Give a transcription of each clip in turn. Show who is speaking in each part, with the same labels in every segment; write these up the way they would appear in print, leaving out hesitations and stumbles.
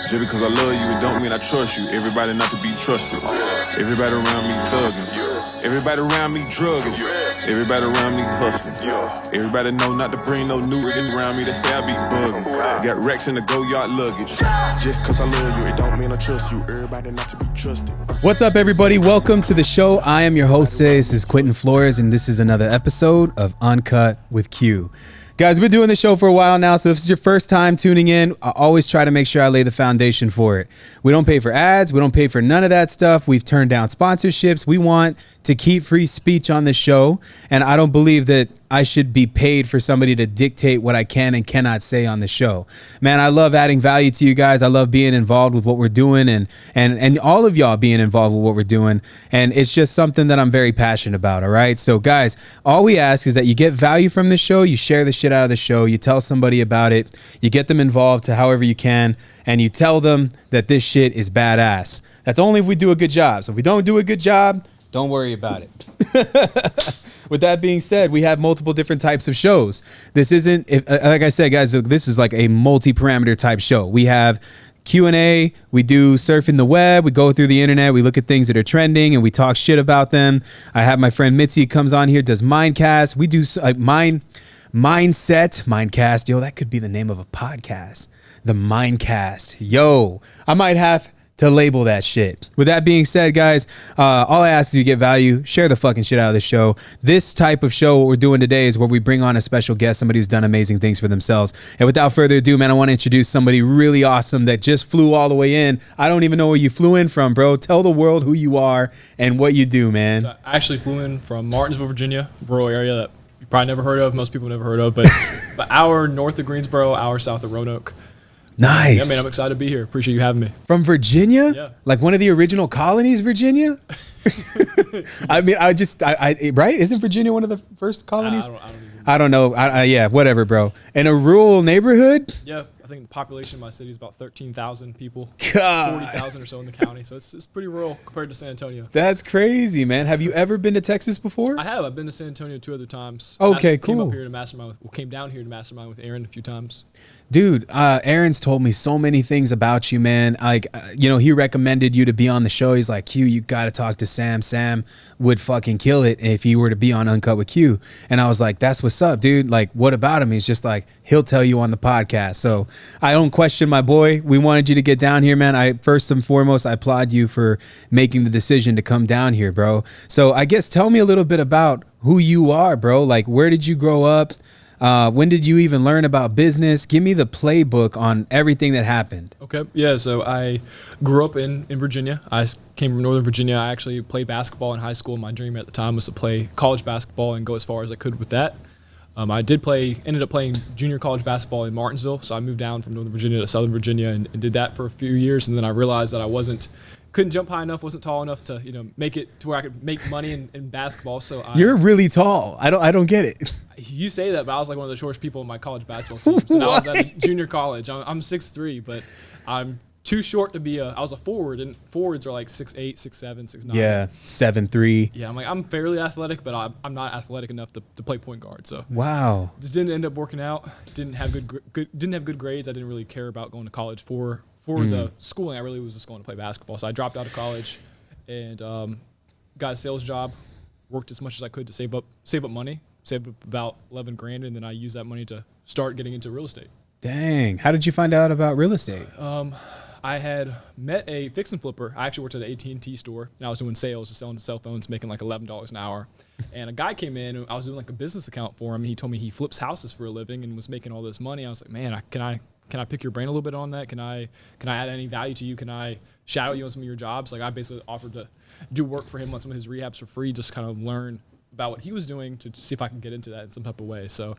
Speaker 1: Just because I love you, it don't mean I trust you. Everybody not to be trusted. Everybody around me thugging. Everybody around me drugging. Everybody around me hustling. Everybody know not to bring no new riggin' around me. They say I be bugging. Got racks in the go-yard luggage. Just cause I love you, it don't mean I trust you. Everybody not to be trusted.
Speaker 2: What's up, everybody? Welcome to the show. I am your host today. This is Quentin Flores, and this is another episode of Uncut with Q. Guys, we've been doing this show for a while now, so if this is your first time tuning in, I always try to make sure I lay the foundation for it. We don't pay for ads. We don't pay for none of that stuff. We've turned down sponsorships. We want to keep free speech on the show, and I don't believe that I should be paid for somebody to dictate what I can and cannot say on the show. Man, I love adding value to you guys. I love being involved with what we're doing and all of y'all being involved with what we're doing. And it's just something that I'm very passionate about. All right. So guys, all we ask is that you get value from the show. You share the shit out of the show. You tell somebody about it. You get them involved to however you can. And you tell them that this shit is badass. That's only if we do a good job. So if we don't do a good job, don't worry about it. With that being said, we have multiple different types of shows. This isn't, like I said, guys, this is like a multi-parameter type show. We have Q&A, we do surfing the web, we go through the internet, we look at things that are trending and we talk shit about them. I have my friend Mitzi comes on here, does Mindcast. We do Mindcast. Yo, that could be the name of a podcast. The Mindcast. Yo, I might have to label that shit. With that being said, guys, all I ask is you get value, share the fucking shit out of the show. This type of show, what we're doing today, is where we bring on a special guest, somebody who's done amazing things for themselves. And without further ado, man, I want to introduce somebody really awesome that just flew all the way in. I don't even know where you flew in from, bro. Tell the world who you are and what you do, man.
Speaker 3: So I actually flew in from Martinsville, Virginia, rural area that you probably never heard of. Most people never heard of, but an hour north of Greensboro, hour south of Roanoke.
Speaker 2: Nice.
Speaker 3: Yeah, man, I'm excited to be here. Appreciate you having me.
Speaker 2: From Virginia?
Speaker 3: Yeah.
Speaker 2: Like one of the original colonies, Virginia? I mean, right? Isn't Virginia one of the first colonies? I don't know. Yeah, whatever, bro. In a rural neighborhood?
Speaker 3: Yeah, I think the population of my city is about 13,000 people.
Speaker 2: God.
Speaker 3: 40,000 or so in the county. So it's pretty rural compared to San Antonio.
Speaker 2: That's crazy, man. Have you ever been to Texas before?
Speaker 3: I have. I've been to San Antonio 2 other times.
Speaker 2: Okay,
Speaker 3: Came
Speaker 2: cool.
Speaker 3: up here to mastermind came down here to mastermind with Aaron a few times.
Speaker 2: Dude, Aaron's told me so many things about you, man. Like, he recommended you to be on the show. He's like, Q, you got to talk to Sam. Sam would fucking kill it if he were to be on Uncut with Q. And I was like, that's what's up, dude. Like, what about him? He's just like, he'll tell you on the podcast. So I don't question my boy. We wanted you to get down here, man. First and foremost, I applaud you for making the decision to come down here, bro. So I guess tell me a little bit about who you are, bro. Like, where did you grow up? When did you even learn about business? Give me the playbook on everything that happened.
Speaker 3: Okay. Yeah. So I grew up in Virginia. I came from Northern Virginia. I actually played basketball in high school. My dream at the time was to play college basketball and go as far as I could with that. I ended up playing junior college basketball in Martinsville. So I moved down from Northern Virginia to Southern Virginia and did that for a few years. And then I realized that I couldn't jump high enough, wasn't tall enough to, make it to where I could make money in basketball. So you're
Speaker 2: really tall. I don't get it.
Speaker 3: You say that, but I was like one of the shortest people in my college basketball team. So I was at junior college. I'm 6'3", but I'm too short to be I was a forward, and forwards are like 6'8", 6'7", 6'9".
Speaker 2: Yeah, 7'3".
Speaker 3: Yeah, I'm fairly athletic, but I'm not athletic enough to play point guard. So
Speaker 2: wow,
Speaker 3: just didn't end up working out. Didn't have good grades. I didn't really care about going to college for the schooling. I really was just going to play basketball. So I dropped out of college and got a sales job. Worked as much as I could to save up money. Saved up about 11 grand, and then I used that money to start getting into real estate.
Speaker 2: Dang, how did you find out about real estate?
Speaker 3: I had met a fix and flipper. I actually worked at an AT&T store, and I was doing sales, just selling cell phones, making like $11 an hour. And a guy came in, and I was doing like a business account for him, and he told me he flips houses for a living and was making all this money. I was like, man, can I pick your brain a little bit on that? Can I add any value to you? Can I shadow you on some of your jobs? Like I basically offered to do work for him on some of his rehabs for free, just kind of learn about what he was doing to see if I can get into that in some type of way. So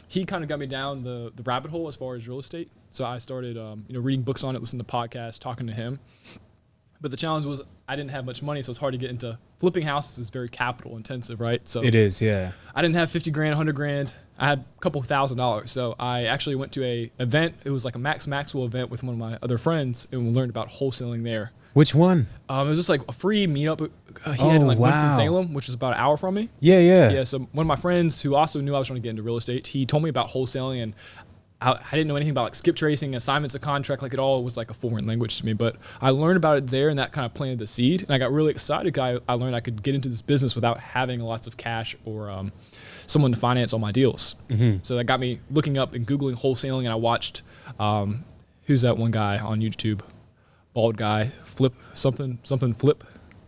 Speaker 3: he kind of got me down the rabbit hole as far as real estate. So I started, reading books on it, listening to podcasts, talking to him. But the challenge was I didn't have much money, so it's hard to get into flipping houses. Is very capital intensive, right? So
Speaker 2: it is, yeah.
Speaker 3: I didn't have 50 grand, 100 grand. I had a couple $1,000. So I actually went to a event. It was like a Max Maxwell event with one of my other friends, and we learned about wholesaling there.
Speaker 2: Which one?
Speaker 3: It was just like a free meetup. He had in like Winston-Salem, which is about an hour from me.
Speaker 2: Yeah.
Speaker 3: Yeah. So one of my friends who also knew I was trying to get into real estate, he told me about wholesaling, and I didn't know anything about like skip tracing, assignments of contract, like it all was like a foreign language to me. But I learned about it there, and that kind of planted the seed. And I got really excited because I learned I could get into this business without having lots of cash or someone to finance all my deals. So that got me looking up and Googling wholesaling, and I watched, who's that one guy on YouTube? Bald guy, something flip.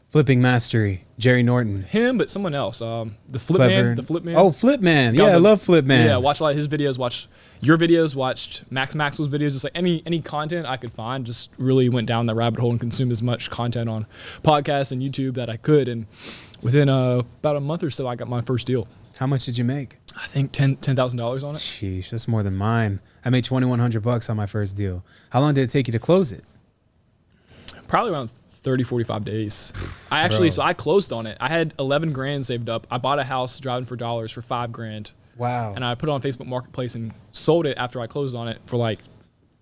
Speaker 2: Flipping Mastery, Jerry Norton.
Speaker 3: Him, but someone else. The Flip
Speaker 2: Clever.
Speaker 3: Man. The Flip Man.
Speaker 2: Oh, Flip Man. Yeah, I love Flip Man.
Speaker 3: Yeah, watch a lot of his videos. Watch your videos. Watched Maxwell's videos. Just like any content I could find. Just really went down that rabbit hole and consumed as much content on podcasts and YouTube that I could. And within about a month or so, I got my first deal.
Speaker 2: How much did you make?
Speaker 3: I think $10,000 on it.
Speaker 2: Sheesh, that's more than mine. I made $2,100 on my first deal. How long did it take you to close it?
Speaker 3: Probably around 30, 45 days. So I closed on it. I had 11 grand saved up. I bought a house driving for dollars for $5,000.
Speaker 2: Wow.
Speaker 3: And I put it on Facebook Marketplace and sold it after I closed on it for like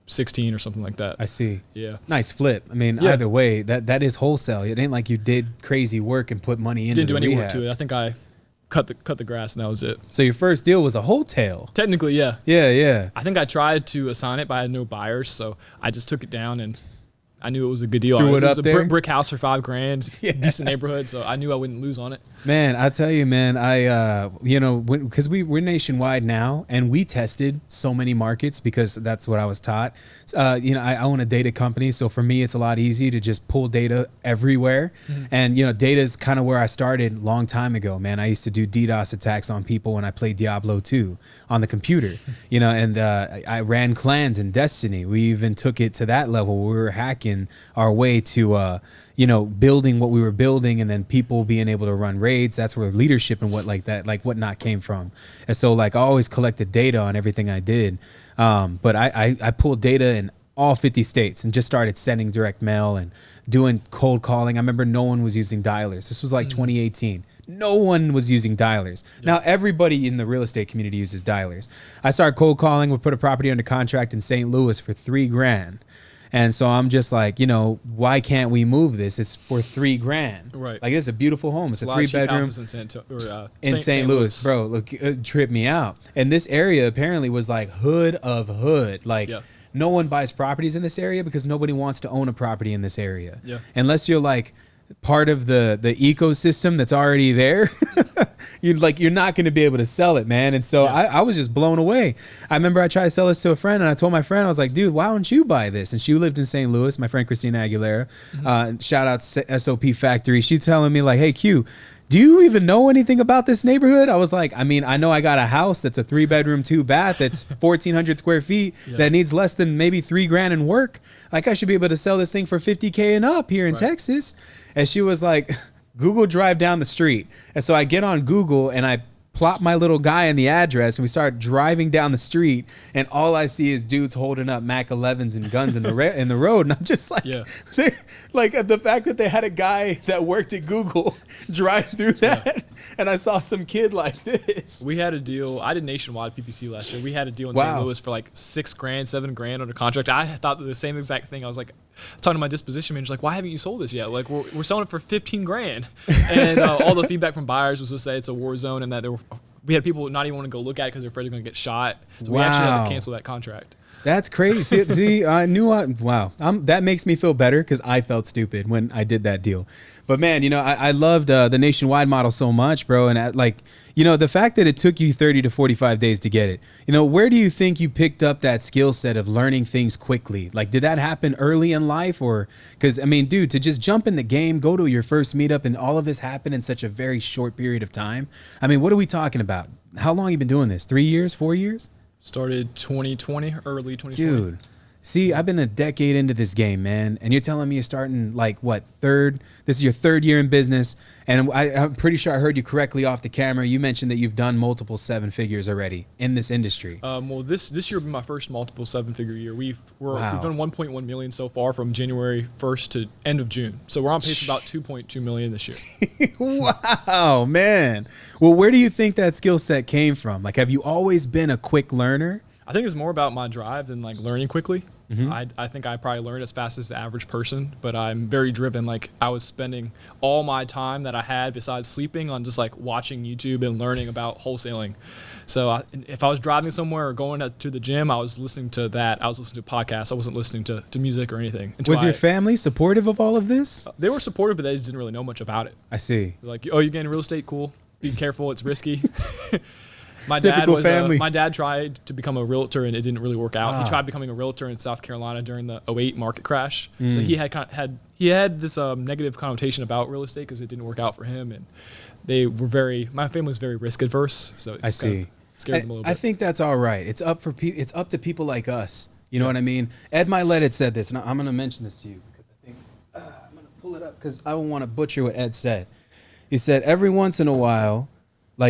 Speaker 3: 16 or something like that.
Speaker 2: I see.
Speaker 3: Yeah.
Speaker 2: Nice flip. I mean, either way, that is wholesale. It ain't like you did crazy work and put money into
Speaker 3: Didn't do any
Speaker 2: rehab.
Speaker 3: work to it. I think I cut the grass and that was it.
Speaker 2: So your first deal was a wholesale.
Speaker 3: Technically, yeah.
Speaker 2: Yeah.
Speaker 3: I think I tried to assign it, but I had no buyers, so I just took it down and I knew it was a good deal.
Speaker 2: Threw
Speaker 3: It
Speaker 2: it
Speaker 3: was
Speaker 2: up
Speaker 3: a
Speaker 2: there?
Speaker 3: brick house for $5,000, decent neighborhood, so I knew I wouldn't lose on it.
Speaker 2: Man, I tell you, man, because we're nationwide now, and we tested so many markets because that's what I was taught. I own a data company, so for me, it's a lot easier to just pull data everywhere. And data is kind of where I started a long time ago. Man, I used to do DDoS attacks on people when I played Diablo 2 on the computer. And I ran clans in Destiny. We even took it to that level. We were hacking our way to building what we were building, and then people being able to run raids. That's where leadership and whatnot came from. And so I always collected data on everything I did. But I pulled data in all 50 states and just started sending direct mail and doing cold calling. I remember no one was using dialers. This was like 2018. No one was using dialers. Now everybody in the real estate community uses dialers. I started cold calling. We put a property under contract in St. Louis for $3,000. And so I'm just like, why can't we move this? It's for $3,000.
Speaker 3: Right.
Speaker 2: Like, it's a beautiful home. It's a 3-bedroom
Speaker 3: in
Speaker 2: St. Louis, bro. Look, it tripped me out. And this area apparently was like hood of hood. Like, no one buys properties in this area because nobody wants to own a property in this area.
Speaker 3: Yeah.
Speaker 2: Unless you're like part of the ecosystem that's already there. You're not going to be able to sell it, man. And so I was just blown away. I remember I tried to sell this to a friend, and I told my friend, I was like, dude, why don't you buy this? And she lived in St. Louis, my friend Christina Aguilera. Shout out to SOP Factory. She's telling me like, hey, Q, do you even know anything about this neighborhood? I was like, I mean, I know I got a house that's a 3-bedroom, 2-bath that's 1,400 square feet that needs less than maybe $3,000 in work. Like, I should be able to sell this thing for $50K and up here in Texas. And she was like, Google drive down the street. And so I get on Google and I plop my little guy in the address, and we start driving down the street, and all I see is dudes holding up Mac 11s and guns in the road, and I'm just like, like the fact that they had a guy that worked at Google drive through that, and I saw some kid like this.
Speaker 3: We had a deal. I did nationwide PPC last year. We had a deal in St. Louis for like $6,000, $7,000 under contract. I thought the same exact thing. I was like, talking to my disposition manager, like, why haven't you sold this yet? Like, we're selling it for $15,000, and all the feedback from buyers was to say it's a war zone, and that we had people not even want to go look at it because they're afraid they're going to get shot. So we actually had to cancel that contract.
Speaker 2: That's crazy. See, I knew that makes me feel better because I felt stupid when I did that deal. But man, I loved the nationwide model so much, bro. And the fact that it took you 30 to 45 days to get it, where do you think you picked up that skill set of learning things quickly? Like, did that happen early in life, or because I mean, dude, to just jump in the game, go to your first meetup, and all of this happened in such a very short period of time? I mean, what are we talking about? How long have you been doing this? 3 years, 4 years?
Speaker 3: Started 2020, early 2020.
Speaker 2: Dude, see, I've been a decade into this game, man. And you're telling me you're starting like what, this is your 3rd year in business. And I'm pretty sure I heard you correctly off the camera. You mentioned that you've done multiple 7 figures already in this industry.
Speaker 3: Well, this year will be my first multiple 7-figure year. We've done 1.1 million so far from January 1st to end of June. So we're on pace for about 2.2 million this year.
Speaker 2: Wow, man. Well, where do you think that skill set came from? Like, have you always been a quick learner?
Speaker 3: I think it's more about my drive than like learning quickly. I think I probably learned as fast as the average person, but I'm very driven. Like, I was spending all my time that I had besides sleeping on just like watching YouTube and learning about wholesaling. So if I was driving somewhere or going to the gym, I was listening to that. I was listening to podcasts. I wasn't listening to music or anything.
Speaker 2: Was your family supportive of all of this?
Speaker 3: They were supportive, but they just didn't really know much about it.
Speaker 2: I see.
Speaker 3: Like, oh, you're getting real estate? Cool. Be careful. It's risky. My
Speaker 2: Typical family.
Speaker 3: My dad tried to become a realtor and it didn't really work out. He tried becoming a realtor in South Carolina during the '08 market crash. So he had this negative connotation about real estate because it didn't work out for him. And my family was very risk adverse. So
Speaker 2: I see.
Speaker 3: Kind of scared them a little bit.
Speaker 2: I think that's all right. It's up to people like us. You know what I mean? Ed Milet had said this, and I'm going to mention this to you because I think I'm going to pull it up because I don't want to butcher what Ed said. He said every once in a while,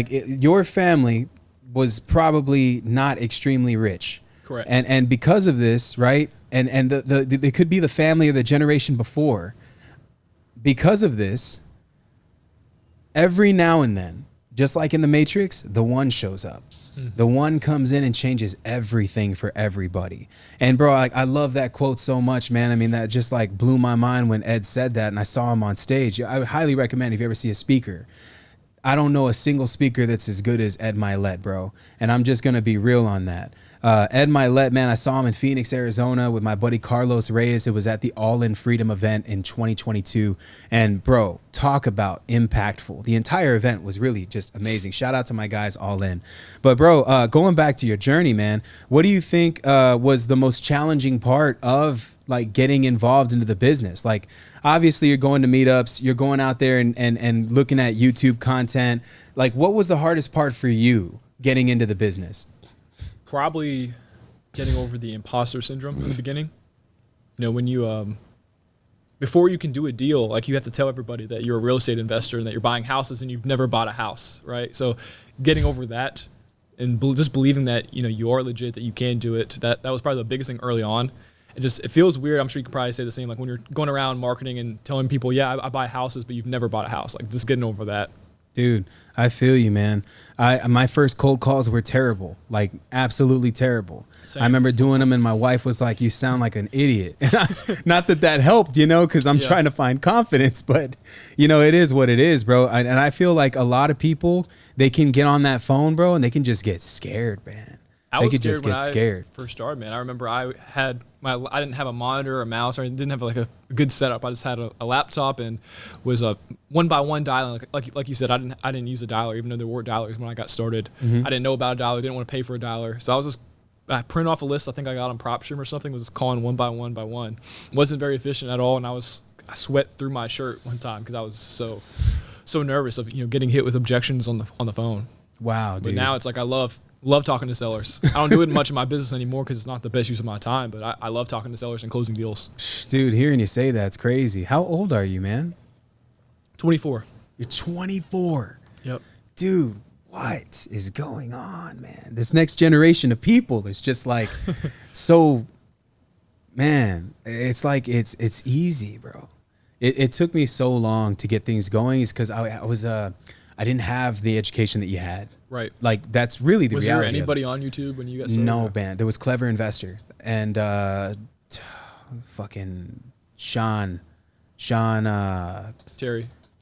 Speaker 2: your family was probably not extremely rich.
Speaker 3: Correct.
Speaker 2: And because of this, right? And it could be the family of the generation before. Because of this, every now and then, just like in the Matrix, the one shows up. The one comes in and changes everything for everybody. And bro, I love that quote so much, man. I mean, that just like blew my mind when Ed said that and I saw him on stage. I would highly recommend if you ever see a speaker. I don't know a single speaker that's as good as Ed Milet, bro. And I'm just going to be real on that. Ed Milet, man, I saw him in Phoenix, Arizona with my buddy Carlos Reyes. It was at the All In Freedom event in 2022. And bro, talk about impactful. The entire event was really just amazing. Shout out to my guys All In. But bro, going back to your journey, man, what do you think was the most challenging part of like getting involved into the business? Like obviously you're going to meetups, you're going out there and looking at YouTube content. Like what was the hardest part for you getting into the business?
Speaker 3: Probably getting over the imposter syndrome in the beginning. You know, when you, before you can do a deal, like you have to tell everybody that you're a real estate investor and that you're buying houses and you've never bought a house, right? So getting over that and just believing that, you know, you are legit, that you can do it. That was probably the biggest thing early on. It feels weird. I'm sure you could probably say the same, like when you're going around marketing and telling people, yeah, I buy houses, but you've never bought a house. Like just getting over that.
Speaker 2: Dude, I feel you, man. My first cold calls were terrible, like absolutely terrible. Same. I remember doing them and my wife was like, you sound like an idiot. Not that helped, you know, because I'm trying to find confidence, but you know, it is what it is, bro. And I feel like a lot of people, they can get on that phone, bro, and they can just get scared, man.
Speaker 3: I was scared when I first started, man. I remember I didn't have a monitor or a mouse or I didn't have like a good setup. I just had a laptop and was a one-by-one dialing. Like you said, I didn't use a dialer, even though there were dialers when I got started. I didn't know about a dialer, didn't want to pay for a dialer. So I print off a list I think I got on PropStream or something, was just calling one by one. Wasn't very efficient at all, and I sweat through my shirt one time because I was so nervous of, you know, getting hit with objections on the phone.
Speaker 2: Wow, dude.
Speaker 3: But now it's like I love talking to sellers. I don't do it much in my business anymore because it's not the best use of my time, but I love talking to sellers and closing deals.
Speaker 2: Dude, hearing you say that's crazy. How old are you, man?
Speaker 3: 24.
Speaker 2: You're 24.
Speaker 3: Yep.
Speaker 2: Dude, what is going on, man? This next generation of people is just like so, man, it's like it's easy, bro. It took me so long to get things going is because I didn't have the education that you had. Right. Like that's really the reality.
Speaker 3: Was there anybody on YouTube when you got started?
Speaker 2: No, man. There was Clever Investor and fucking Sean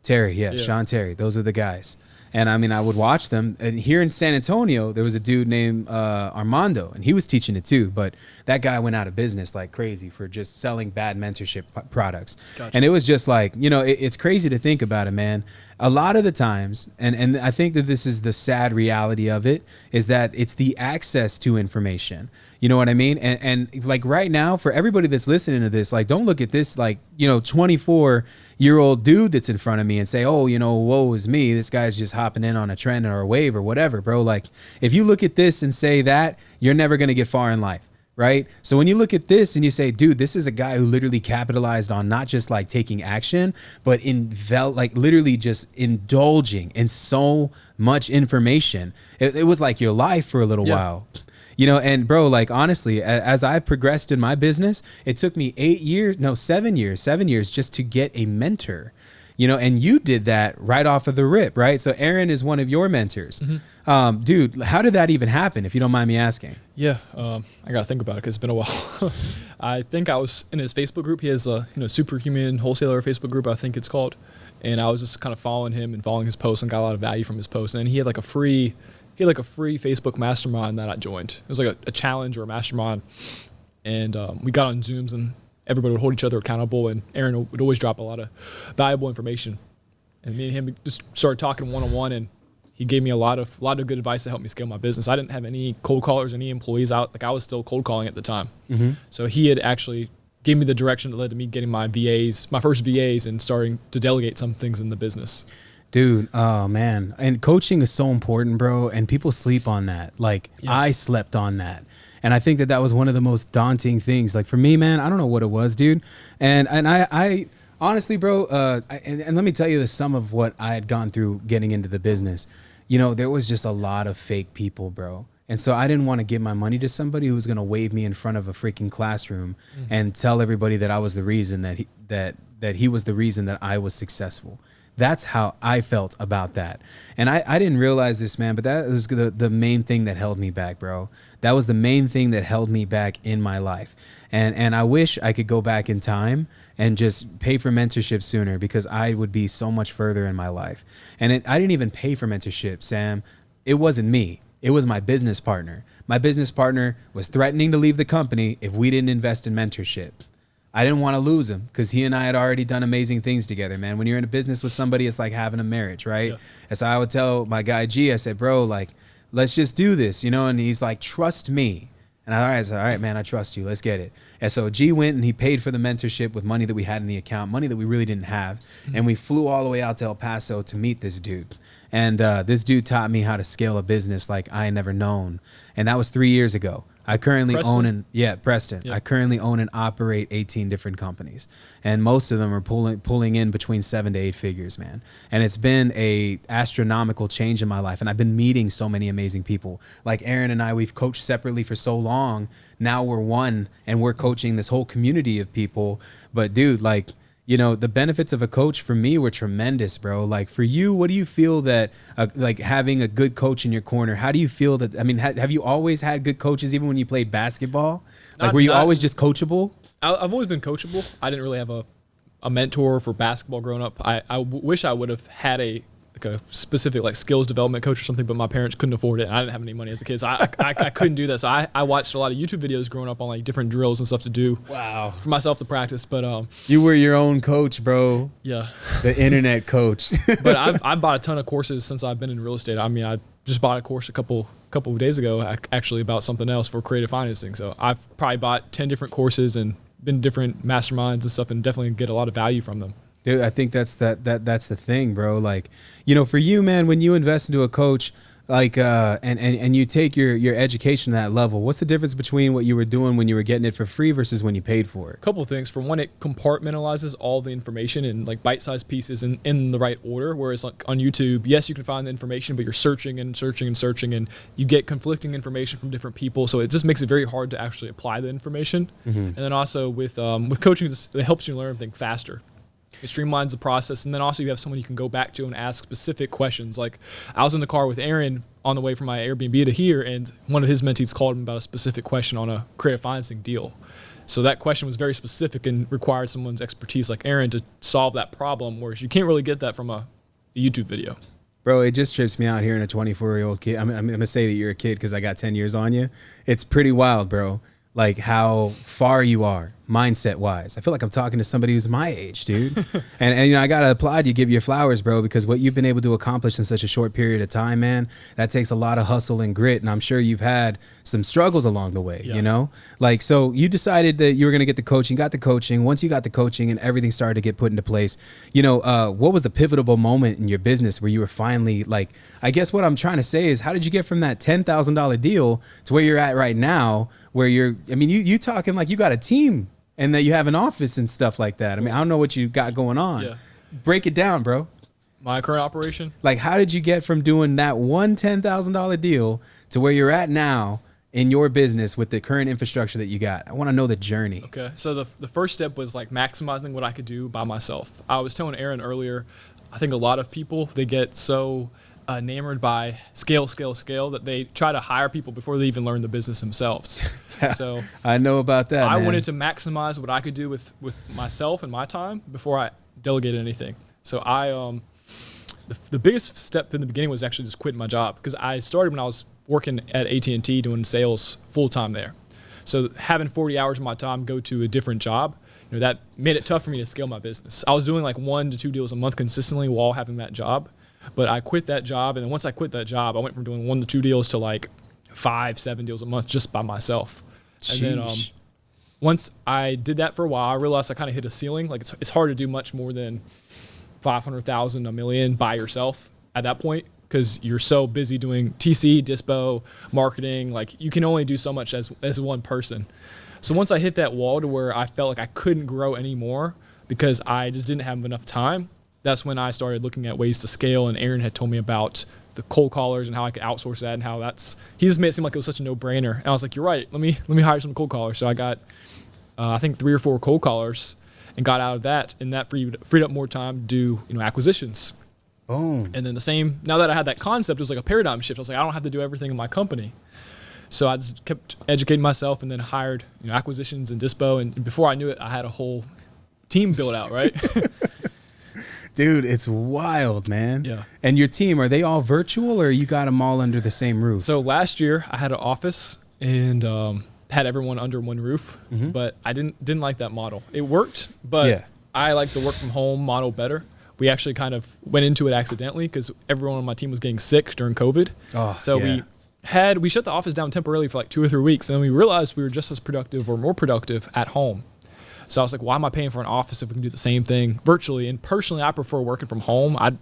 Speaker 2: Terry, yeah, Sean Terry. Those are the guys. And I mean, I would watch them. And here in San Antonio, there was a dude named Armando, and he was teaching it too. But that guy went out of business like crazy for just selling bad mentorship products. Gotcha. And it was just like, you know, it's crazy to think about it, man. A lot of the times, and I think that this is the sad reality of it, is that it's the access to information. You know what I mean? And like right now, for everybody that's listening to this, like don't look at this like, you know, 24-year-old dude that's in front of me and say, oh, you know, woe is me. This guy's just hopping in on a trend or a wave or whatever, bro. Like if you look at this and say that, you're never going to get far in life. Right. So when you look at this and you say, dude, this is a guy who literally capitalized on not just like taking action, but like literally just indulging in so much information. It was like your life for a little while. You know, and bro, like honestly, as I've progressed in my business, it took me 7 years just to get a mentor, you know, and you did that right off of the rip, right? So Aaron is one of your mentors. Mm-hmm. Dude, how did that even happen, if you don't mind me asking? Yeah,
Speaker 3: I got to think about it because it's been a while. I think I was in his Facebook group. He has a, you know, Superhuman Wholesaler Facebook group, I think it's called. And I was just kind of following him and following his posts and got a lot of value from his posts. And he had like a free he had like a free Facebook mastermind that I joined. It was like a challenge or a mastermind. And we got on Zooms and everybody would hold each other accountable. And Aaron would always drop a lot of valuable information. And me and him just started talking one-on-one, and he gave me a lot of good advice to help me scale my business. I didn't have any cold callers, any employees out. Like I was still cold calling at the time. So he had actually gave me the direction that led to me getting my first VAs, and starting to delegate some things in the business.
Speaker 2: Dude, oh man. And coaching is so important, bro. And people sleep on that. Like I slept on that. And I think that was one of the most daunting things. Like for me, man, I don't know what it was, dude. And I honestly, bro, and let me tell you the sum of what I had gone through getting into the business. You know, there was just a lot of fake people, bro. And so I didn't want to give my money to somebody who was going to wave me in front of a freaking classroom and tell everybody that I was the reason that he was the reason that I was successful. That's how I felt about that. And I didn't realize this, man, but that was the main thing that held me back, bro. That was the main thing that held me back in my life. And I wish I could go back in time and just pay for mentorship sooner, because I would be so much further in my life. And I didn't even pay for mentorship, Sam. It wasn't me. It was my business partner. My business partner was threatening to leave the company if we didn't invest in mentorship. I didn't want to lose him because he and I had already done amazing things together, man. When you're in a business with somebody, it's like having a marriage, right? Yeah. And so I would tell my guy G, I said, bro, like, let's just do this, you know? And he's like, trust me. And I said, all right, man, I trust you. Let's get it. And so G went and he paid for the mentorship with money that we had in the account, money that we really didn't have. And we flew all the way out to El Paso to meet this dude. And this dude taught me how to scale a business like I had never known. And that was 3 years ago. I currently Preston. Preston. Yeah. I currently own and operate 18 different companies, and most of them are pulling in between 7 to 8 figures, man. And it's been a astronomical change in my life. And I've been meeting so many amazing people. Like Aaron and I, we've coached separately for so long. Now we're one, and we're coaching this whole community of people. But dude, like, you know, the benefits of a coach for me were tremendous, bro. Like for you, what do you feel that like having a good coach in your corner, how do you feel that, I mean, have you always had good coaches even when you played basketball? Like were you always just coachable?
Speaker 3: I've always been coachable. I didn't really have a mentor for basketball growing up. I wish I would have had a specific like skills development coach or something, but my parents couldn't afford it. And I didn't have any money as a kid, so I couldn't do that. So I watched a lot of YouTube videos growing up on like different drills and stuff to do.
Speaker 2: Wow.
Speaker 3: For myself to practice, but
Speaker 2: you were your own coach, bro.
Speaker 3: Yeah.
Speaker 2: The internet coach.
Speaker 3: But I've bought a ton of courses since I've been in real estate. I mean, I just bought a course a couple of days ago, actually, about something else for creative financing. So I've probably bought 10 different courses and been to different masterminds and stuff, and definitely get a lot of value from them.
Speaker 2: Dude, I think that's the thing, bro. Like, you know, for you, man, when you invest into a coach, like, and you take your education to that level, what's the difference between what you were doing when you were getting it for free versus when you paid for it?
Speaker 3: A couple of things. For one, it compartmentalizes all the information in like bite-sized pieces in the right order. Whereas like on YouTube, yes, you can find the information, but you're searching and searching and searching, and you get conflicting information from different people. So it just makes it very hard to actually apply the information. And then also with coaching, it helps you learn everything faster. It streamlines the process, and then also you have someone you can go back to and ask specific questions. Like I was in the car with Aaron on the way from my Airbnb to here, and one of his mentees called him about a specific question on a creative financing deal. So that question was very specific and required someone's expertise like Aaron to solve that problem, whereas you can't really get that from a YouTube video.
Speaker 2: Bro, it just trips me out hearing a 24-year-old kid. I'm going to say that you're a kid because I got 10 years on you. It's pretty wild, bro. Like how far you are mindset wise. I feel like I'm talking to somebody who's my age, dude. and you know, I got to applaud you, give you flowers, bro, because what you've been able to accomplish in such a short period of time, man, that takes a lot of hustle and grit. And I'm sure you've had some struggles along the way, you know, like, so you decided that you were going to get the coaching, got the coaching. Once you got the coaching and everything started to get put into place, you know, what was the pivotal moment in your business where you were finally like, I guess what I'm trying to say is, how did you get from that $10,000 deal to where you're at right now, where you're, I mean, you talking like you got a team and that you have an office and stuff like that. I mean, I don't know what you got going on. Yeah. Break it down, bro.
Speaker 3: My current operation?
Speaker 2: Like, how did you get from doing that one $10,000 deal to where you're at now in your business with the current infrastructure that you got? I want to know the journey.
Speaker 3: Okay. So the first step was like maximizing what I could do by myself. I was telling Aaron earlier, I think a lot of people, they get so enamored by scale that they try to hire people before they even learn the business themselves. So
Speaker 2: I know about that.
Speaker 3: I wanted to maximize what I could do with myself and my time before I delegated anything. So I the biggest step in the beginning was actually just quitting my job, because I started when I was working at AT&T doing sales full time there. So having 40 hours of my time go to a different job, that made it tough for me to scale my business. I was doing like 1 to 2 deals a month consistently while having that job, but I quit that job. And then once I quit that job, I went from doing 1 to 2 deals to like 5, 7 deals a month just by myself.
Speaker 2: Sheesh.
Speaker 3: And then once I did that for a while, I realized I kind of hit a ceiling. Like it's hard to do much more than 500,000, $1 million by yourself at that point, because you're so busy doing TC, dispo, marketing. Like you can only do so much as one person. So once I hit that wall to where I felt like I couldn't grow anymore because I just didn't have enough time, that's when I started looking at ways to scale. And Aaron had told me about the cold callers and how I could outsource that, and how he just made it seem like it was such a no-brainer. And I was like, you're right. Let me hire some cold callers. So I got, I think 3 or 4 cold callers and got out of that, and that freed up more time to do, acquisitions.
Speaker 2: Boom.
Speaker 3: And then now that I had that concept, it was like a paradigm shift. I was like, I don't have to do everything in my company. So I just kept educating myself, and then hired, acquisitions and dispo. And before I knew it, I had a whole team built out, right?
Speaker 2: Dude, it's wild, man.
Speaker 3: Yeah.
Speaker 2: And your team, are they all virtual, or you got them all under the same roof?
Speaker 3: So last year I had an office and had everyone under one roof, but I didn't like that model. It worked, but I like the work from home model better. We actually kind of went into it accidentally because everyone on my team was getting sick during COVID. We shut the office down temporarily for like 2 or 3 weeks, and then we realized we were just as productive or more productive at home. So I was like, why am I paying for an office if we can do the same thing virtually? And personally, I prefer working from home. I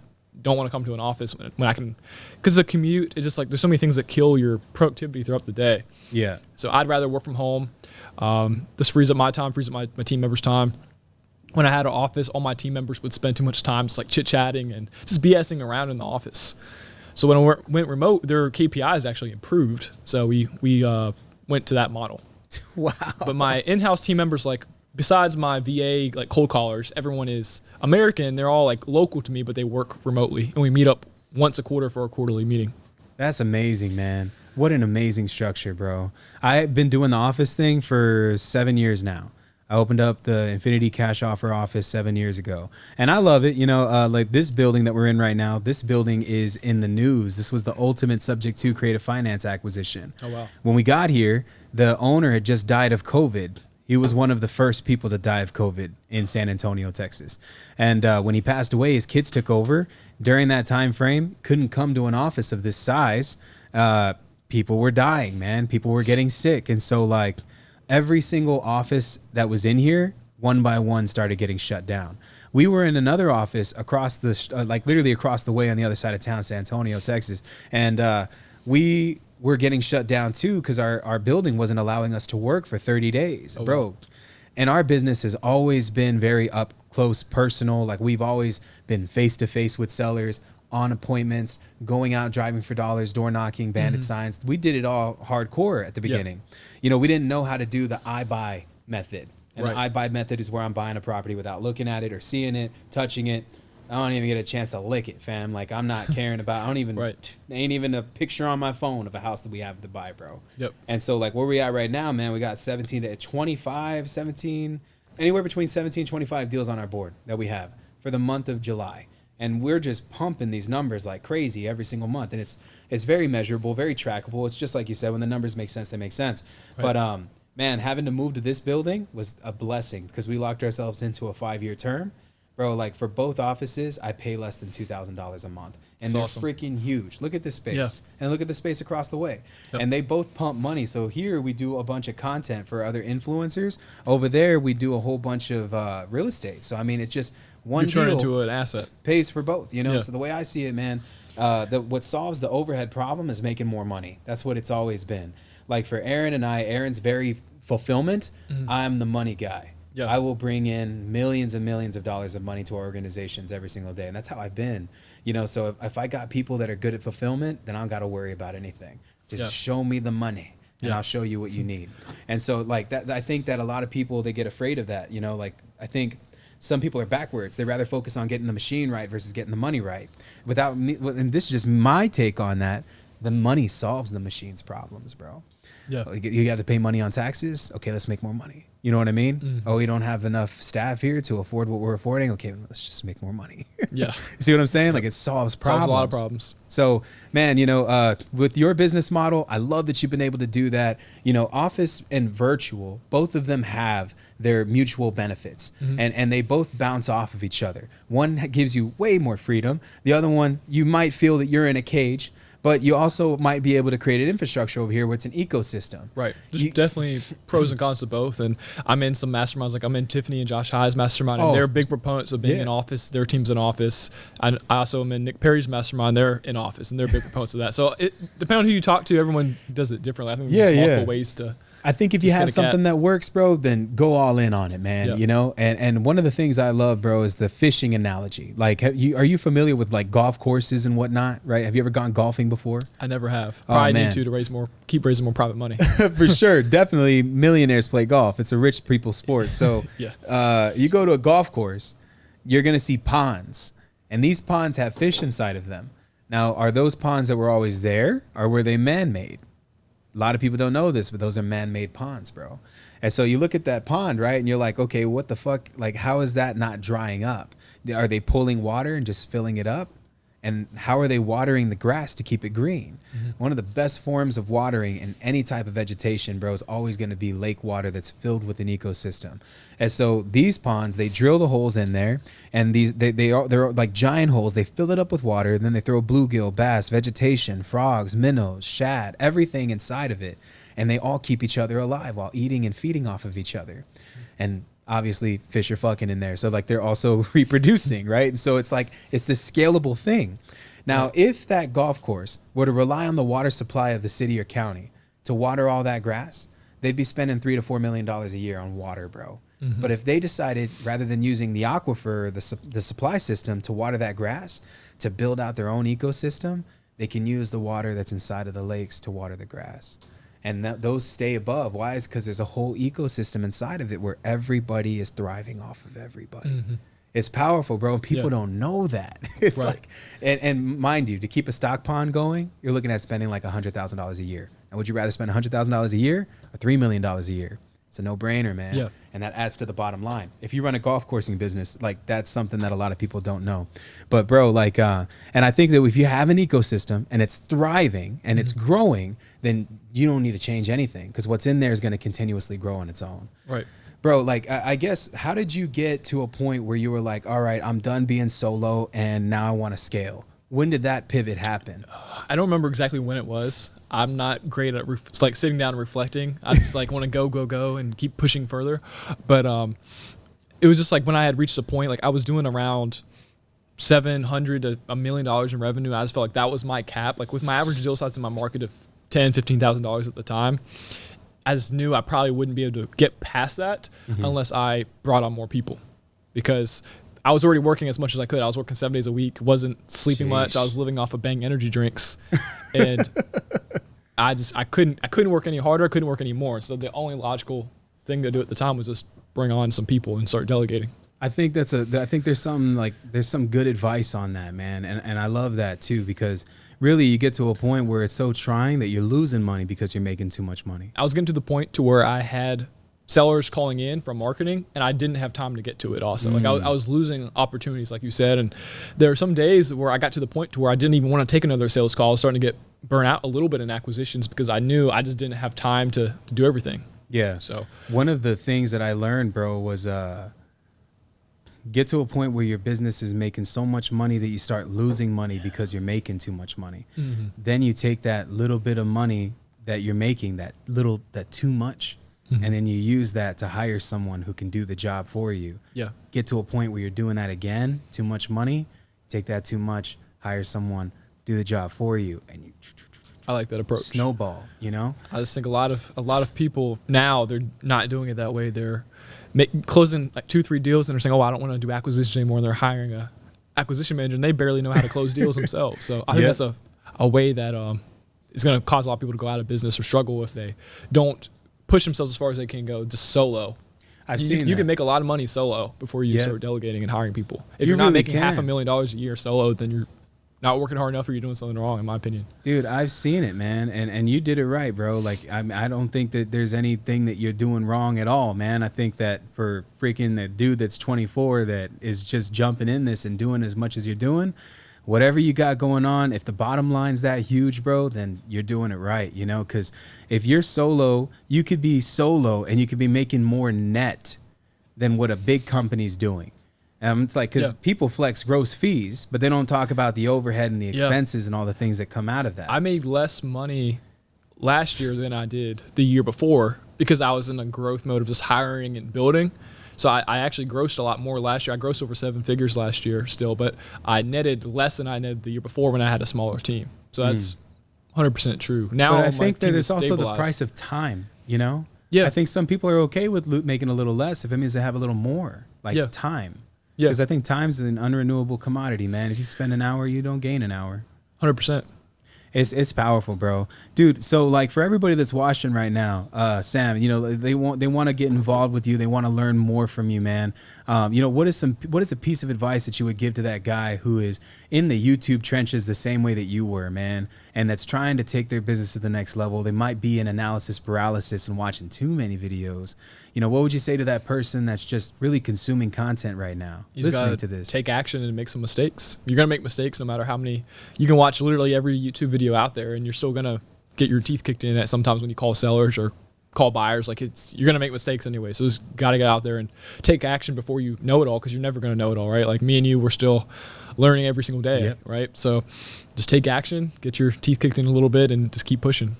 Speaker 3: don't want to come to an office when I can, because the commute is just like, there's so many things that kill your productivity throughout the day.
Speaker 2: Yeah.
Speaker 3: So I'd rather work from home. This frees up my time, frees up my team members' time. When I had an office, all my team members would spend too much time just like chit-chatting and just BSing around in the office. So when I went remote, their KPIs actually improved. So we went to that model.
Speaker 2: Wow.
Speaker 3: But my in-house team members, like besides my VA, like cold callers, everyone is American. They're all like local to me, but they work remotely. And we meet up once a quarter for a quarterly meeting.
Speaker 2: That's amazing, man. What an amazing structure, bro. I've been doing the office thing for 7 years now. I opened up the Infinity Cash Offer office 7 years ago. And I love it. Like this building that we're in right now, this building is in the news. This was the ultimate subject to creative finance acquisition.
Speaker 3: Oh, wow.
Speaker 2: When we got here, the owner had just died of COVID. He was one of the first people to die of COVID in San Antonio, Texas. And when he passed away, his kids took over. During that time frame, couldn't come to an office of this size. People were dying, man. People were getting sick. And so like every single office that was in here, one by one started getting shut down. We were in another office across literally across the way on the other side of town, San Antonio, Texas. And we were getting shut down too because our building wasn't allowing us to work for 30 days, bro. Wow. And our business has always been very up close, personal. Like we've always been face to face with sellers, on appointments, going out, driving for dollars, door knocking, bandit signs. We did it all hardcore at the beginning. Yeah. We didn't know how to do the I buy method. And the I buy method is where I'm buying a property without looking at it or seeing it, touching it. I don't even get a chance to lick it, fam. Like I'm not caring about, ain't even a picture on my phone of a house that we have to buy, bro.
Speaker 3: Yep.
Speaker 2: And so like where we at right now, man, we got 17 to 25, 17, anywhere between 17, 25 deals on our board that we have for the month of July. And we're just pumping these numbers like crazy every single month. And it's very measurable, very trackable. It's just like you said, when the numbers make sense, they make sense. Right. But man, having to move to this building was a blessing because we locked ourselves into a 5-year term. Bro, like for both offices, I pay less than $2,000 a month. And they're awesome. Freaking huge. Look at this space. Yeah. And look at the space across the way. Yep. And they both pump money. So here we do a bunch of content for other influencers. Over there, we do a whole bunch of real estate. So, I mean, it's just one deal.
Speaker 3: You turn into an asset.
Speaker 2: Pays for both, Yeah.
Speaker 3: So
Speaker 2: the way I see it, man, what solves the overhead problem is making more money. That's what it's always been. Like for Aaron and I, Aaron's very fulfillment. I'm the money guy. Yeah. I will bring in millions and millions of dollars of money to our organizations every single day. And that's how I've been, so if I got people that are good at fulfillment, then I don't got to worry about anything. Just show me the money and I'll show you what you need. And so like that, I think that a lot of people, they get afraid of that, like I think some people are backwards. They rather focus on getting the machine right versus getting the money right. And this is just my take on that. The money solves the machine's problems, bro.
Speaker 3: Yeah.
Speaker 2: Oh, you got to pay money on taxes. Okay, let's make more money. You know what I mean? Oh, we don't have enough staff here to afford what we're affording. Okay, let's just make more money.
Speaker 3: Yeah.
Speaker 2: You see what I'm saying? Like it solves problems.
Speaker 3: Solves a lot of problems.
Speaker 2: So, man, with your business model, I love that you've been able to do that. Office and virtual, both of them have their mutual benefits, and they both bounce off of each other. One gives you way more freedom. The other one, you might feel that you're in a cage, but you also might be able to create an infrastructure over here where it's an ecosystem.
Speaker 3: Right. There's definitely pros and cons to both. And I'm in some masterminds, like I'm in Tiffany and Josh High's mastermind, and they're big proponents of being in office. Their team's in office. I also am in Nick Perry's mastermind. They're in office, and they're big proponents of that. So depending on who you talk to, everyone does it differently. I think there's multiple ways to.
Speaker 2: I think if you have something that works, bro, then go all in on it, man. And one of the things I love, bro, is the fishing analogy. Like, are you familiar with like golf courses and whatnot? Right? Have you ever gone golfing before?
Speaker 3: I never have. Probably need to keep raising more private money.
Speaker 2: For sure, definitely. Millionaires play golf. It's a rich people's sport. So, you go to a golf course, you're gonna see ponds, and these ponds have fish inside of them. Now, are those ponds that were always there, or were they man-made? A lot of people don't know this, but those are man-made ponds, bro. And so you look at that pond, right? And you're like, okay, what the fuck? Like, how is that not drying up? Are they pulling water and just filling it up? And how are they watering the grass to keep it green? One of the best forms of watering in any type of vegetation, bro, is always going to be lake water that's filled with an ecosystem. And so these ponds, they drill the holes in there, and they're like giant holes. They fill it up with water, and then they throw bluegill, bass, vegetation, frogs, minnows, shad, everything inside of it. And they all keep each other alive while eating and feeding off of each other. And obviously fish are fucking in there. So like they're also reproducing, right? And so it's like, it's this scalable thing. Now, if that golf course were to rely on the water supply of the city or county to water all that grass, they'd be spending $3 to $4 million a year on water, bro. But if they decided, rather than using the aquifer, or the supply system to water that grass, to build out their own ecosystem, they can use the water that's inside of the lakes to water the grass. And those stay above. Why? Is because there's a whole ecosystem inside of it where everybody is thriving off of everybody. It's powerful, bro. People don't know that. It's like, and mind you, to keep a stock pond going, you're looking at spending like $100,000 a year. And would you rather spend $100,000 a year or $3 million a year? It's a no-brainer, man. And that adds to the bottom line. If you run a golf coursing business, like that's something that a lot of people don't know. But bro, like, and I think that if you have an ecosystem and it's thriving and it's growing, then you don't need to change anything, because what's in there is going to continuously grow on its own.
Speaker 3: Right.
Speaker 2: Bro, like, I guess, how did you get to a point where you were like, all right, I'm done being solo and now I want to scale? When did that pivot happen?
Speaker 3: I don't remember exactly when it was. I'm not great at like sitting down and reflecting. I just like want to go and keep pushing further. But it was just like when I had reached a point, like I was doing around $700 to $1 million in revenue. I just felt like that was my cap. Like with my average deal size in my market of $10,000, $15,000 at the time, I just knew I probably wouldn't be able to get past that unless I brought on more people, because I was already working as much as I could. I was working 7 days a week, wasn't sleeping much. I was living off of Bang energy drinks, and I couldn't work any harder. I couldn't work any more. So the only logical thing to do at the time was just bring on some people and start delegating.
Speaker 2: I think there's some good advice on that, man. And I love that too, because really you get to a point where it's so trying that you're losing money because you're making too much money.
Speaker 3: I was getting to the point to where I had sellers calling in from marketing, and I didn't have time to get to it also. Like I was losing opportunities, like you said. And there are some days where I got to the point to where I didn't even want to take another sales call. I was starting to get burnt out a little bit in acquisitions because I knew I just didn't have time to do everything.
Speaker 2: Yeah.
Speaker 3: So
Speaker 2: one of the things that I learned, bro, was get to a point where your business is making so much money that you start losing money because you're making too much money. Then you take that little bit of money that you're making, that too much, and then you use that to hire someone who can do the job for you. Yeah. Get to a point where you're doing that again, too much money, take that too much, hire someone, do the job for you, and you
Speaker 3: I like that approach.
Speaker 2: Snowball, you know?
Speaker 3: I just think a lot of people now, they're not doing it that way. They're closing like 2-3 deals and they're saying, oh, I don't want to do acquisition anymore. And they're hiring a acquisition manager and they barely know how to close deals themselves. So I think that's a way that is going to cause a lot of people to go out of business or struggle if they don't push themselves as far as they can go just solo. You can make a lot of money solo before you start delegating and hiring people. If you're not making $500,000 a year solo, then not working hard enough or you're doing something wrong, in my opinion.
Speaker 2: Dude, I've seen it, man, and you did it right, bro. Like, I don't think that there's anything that you're doing wrong at all, man. I think that for freaking the dude that's 24 that is just jumping in this and doing as much as you're doing, whatever you got going on, if the bottom line's that huge, bro, then you're doing it right, you know? Because if you're solo, you could be solo and you could be making more net than what a big company's doing. It's like, because people flex gross fees, but they don't talk about the overhead and the expenses and all the things that come out of that.
Speaker 3: I made less money last year than I did the year before because I was in a growth mode of just hiring and building. So I actually grossed a lot more last year. I grossed over 7 figures last year still, but I netted less than I netted the year before when I had a smaller team. So that's 100% true. Now
Speaker 2: but I think that it's also the price of time, you know?
Speaker 3: Yeah.
Speaker 2: I think some people are okay with making a little less if it means they have a little more, like time.
Speaker 3: Yeah.
Speaker 2: Because I think time's an unrenewable commodity, man. If you spend an hour, you don't gain an hour.
Speaker 3: 100%.
Speaker 2: It's powerful, bro, dude. So like for everybody that's watching right now, Sam, you know, they want to get involved with you. They want to learn more from you, man. You know, what is a piece of advice that you would give to that guy who is in the YouTube trenches the same way that you were, man, and that's trying to take their business to the next level? They might be in analysis paralysis and watching too many videos. You know, what would you say to that person that's just really consuming content right now, listening to this?
Speaker 3: Take action and make some mistakes. You're gonna make mistakes no matter how many. You can watch literally every YouTube video out there, and you're still gonna get your teeth kicked in at sometimes when you call sellers or call buyers. Like you're gonna make mistakes anyway. So just gotta get out there and take action before you know it all, because you're never gonna know it all, right? Like me and you, we're still learning every single day, right? So just take action, get your teeth kicked in a little bit, and just keep pushing.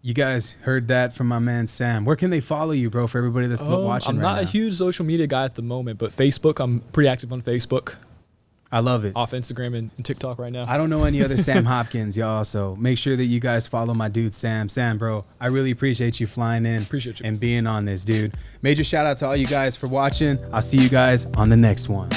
Speaker 2: You guys heard that from my man Sam. Where can they follow you, bro, for everybody that's watching right now?
Speaker 3: I'm not a huge social media guy at the moment, but Facebook, I'm pretty active on Facebook.
Speaker 2: I love it.
Speaker 3: Off Instagram and TikTok right now.
Speaker 2: I don't know any other Sam Hopkins, y'all, so make sure that you guys follow my dude Sam. Sam, bro, I really appreciate you flying in
Speaker 3: Appreciate you.
Speaker 2: and being on this, dude. Major shout out to all you guys for watching. I'll see you guys on the next one.